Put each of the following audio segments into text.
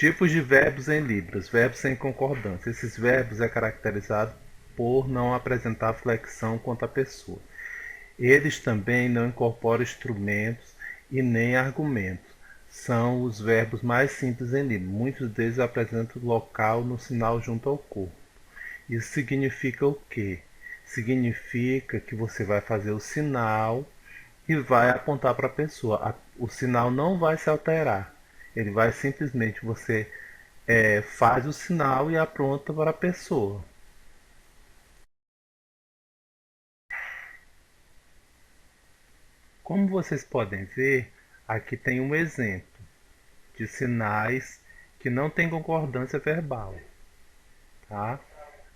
Tipos de verbos em Libras. Verbos sem concordância. Esses verbos é caracterizado por não apresentar flexão quanto à pessoa. Eles também não incorporam instrumentos e nem argumentos. São os verbos mais simples em Libras. Muitos deles apresentam local no sinal junto ao corpo. Isso significa o quê? Significa que você vai fazer o sinal e vai apontar para a pessoa. O sinal não vai se alterar. Ele vai simplesmente você faz o sinal e apronta para a pessoa. Como vocês podem ver, aqui tem um exemplo de sinais que não tem concordância verbal, tá?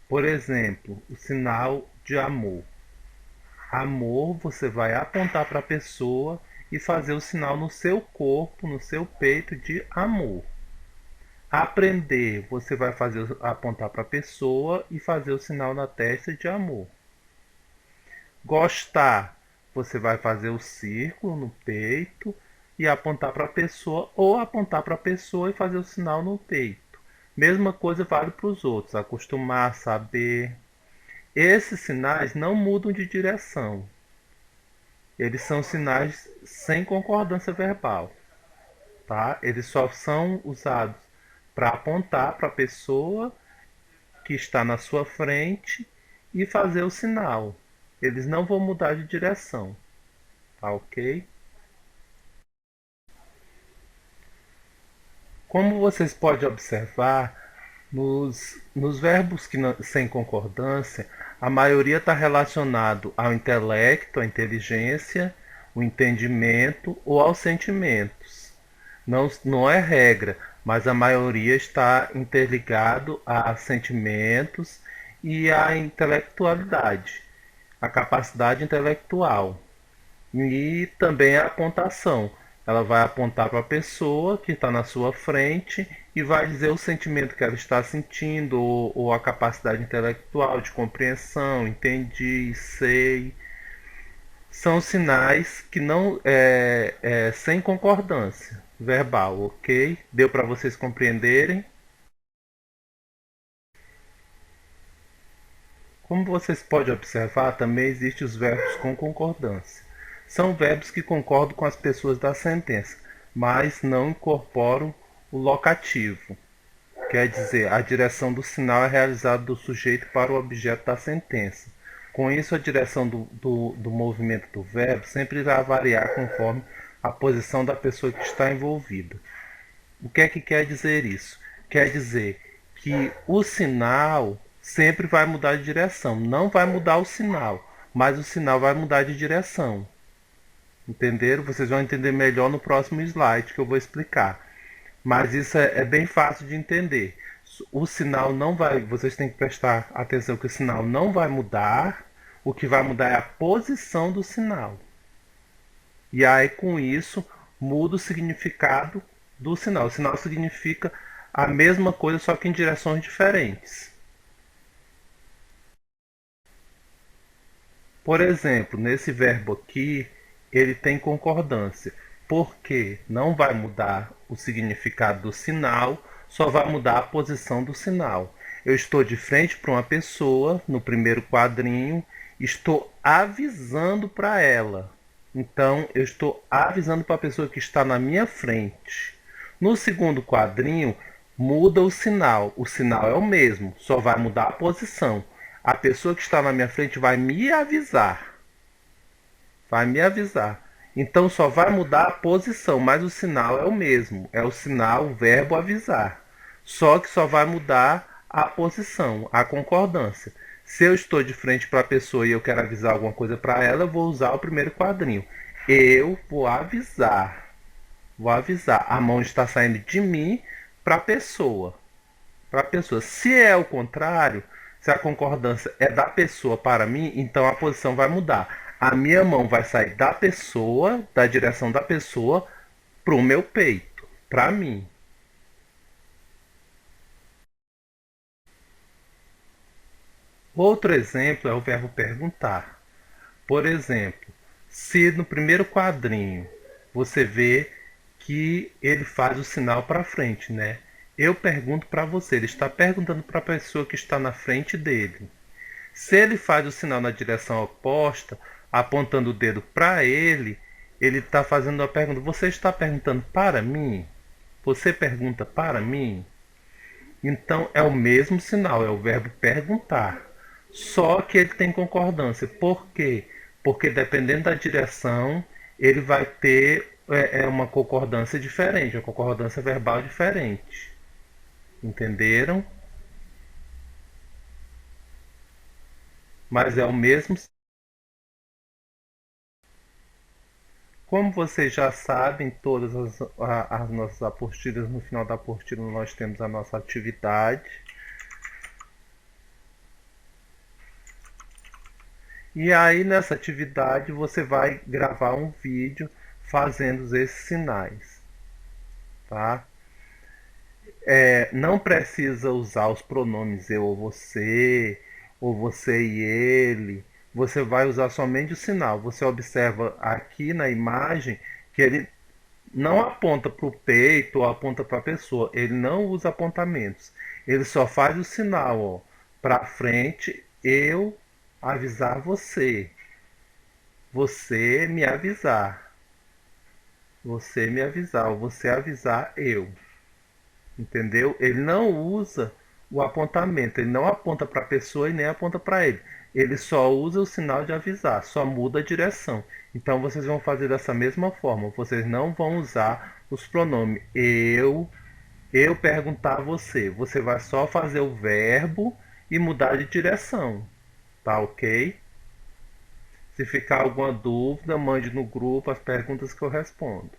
Por exemplo, o sinal de amor. Amor, você vai apontar para a pessoa e fazer o sinal no seu corpo, no seu peito de amor. Aprender, você vai apontar para a pessoa e fazer o sinal na testa de amor. Gostar, você vai fazer o círculo no peito e apontar para a pessoa ou apontar para a pessoa e fazer o sinal no peito. Mesma coisa vale para os outros, acostumar, saber. Esses sinais não mudam de direção. Eles são sinais sem concordância verbal, tá? Eles só são usados para apontar para a pessoa que está na sua frente e fazer o sinal. Eles não vão mudar de direção, tá ok? Como vocês podem observar, nos verbos sem concordância, a maioria está relacionado ao intelecto, à inteligência, o entendimento ou aos sentimentos. Não é regra, mas a maioria está interligado a sentimentos e à intelectualidade, a capacidade intelectual. E também a apontação. Ela vai apontar para a pessoa que está na sua frente e vai dizer o sentimento que ela está sentindo ou a capacidade intelectual de compreensão, entendi, sei. São sinais que não sem concordância verbal, ok? Deu para vocês compreenderem? Como vocês podem observar, também existem os verbos com concordância. São verbos que concordam com as pessoas da sentença, mas não incorporam o locativo. Quer dizer, a direção do sinal é realizada do sujeito para o objeto da sentença. Com isso, a direção do movimento do verbo sempre irá variar conforme a posição da pessoa que está envolvida. O que é que quer dizer isso? Quer dizer que o sinal sempre vai mudar de direção. Não vai mudar o sinal, mas o sinal vai mudar de direção. Entenderam? Vocês vão entender melhor no próximo slide que eu vou explicar. Mas isso é bem fácil de entender. O sinal não vai. Vocês têm que prestar atenção que o sinal não vai mudar. O que vai mudar é a posição do sinal. E aí, com isso, muda o significado do sinal. O sinal significa a mesma coisa, só que em direções diferentes. Por exemplo, nesse verbo aqui, ele tem concordância, porque não vai mudar o significado do sinal, só vai mudar a posição do sinal. Eu estou de frente para uma pessoa, no primeiro quadrinho, estou avisando para ela. Então, eu estou avisando para a pessoa que está na minha frente. No segundo quadrinho, muda o sinal. O sinal é o mesmo, só vai mudar a posição. A pessoa que está na minha frente vai me avisar. Vai me avisar. Então só vai mudar a posição, mas o sinal é o mesmo. É o sinal, o verbo avisar. Só que só vai mudar a posição, a concordância. Se eu estou de frente para a pessoa e eu quero avisar alguma coisa para ela, eu vou usar o primeiro quadrinho. Eu vou avisar. Vou avisar. A mão está saindo de mim para a pessoa. Para a pessoa. Se é o contrário, se a concordância é da pessoa para mim, então a posição vai mudar. A minha mão vai sair da pessoa, da direção da pessoa, para o meu peito, para mim. Outro exemplo é o verbo perguntar. Por exemplo, se no primeiro quadrinho você vê que ele faz o sinal para frente, né? Eu pergunto para você, ele está perguntando para a pessoa que está na frente dele. Se ele faz o sinal na direção oposta, apontando o dedo para ele está fazendo a pergunta. Você está perguntando para mim? Você pergunta para mim? Então é o mesmo sinal, é o verbo perguntar. Só que ele tem concordância. Por quê? Porque dependendo da direção, ele vai ter uma concordância diferente, uma concordância verbal diferente. Entenderam? Mas é o mesmo. Como vocês já sabem, todas as nossas apostilas, no final da apostila nós temos a nossa atividade. E aí nessa atividade você vai gravar um vídeo fazendo esses sinais, tá? Não precisa usar os pronomes eu ou você e ele. Você vai usar somente o sinal. Você observa aqui na imagem que ele não aponta para o peito ou aponta para a pessoa. Ele não usa apontamentos. Ele só faz o sinal, para frente, eu avisar você. Você me avisar. Você me avisar. Ou você avisar eu. Entendeu? Ele não usa o apontamento. Ele não aponta para a pessoa e nem aponta para ele. Ele só usa o sinal de avisar. Só muda a direção. Então vocês vão fazer dessa mesma forma. Vocês não vão usar os pronomes eu perguntar a você. Você vai só fazer o verbo e mudar de direção. Tá ok? Se ficar alguma dúvida, mande no grupo as perguntas que eu respondo.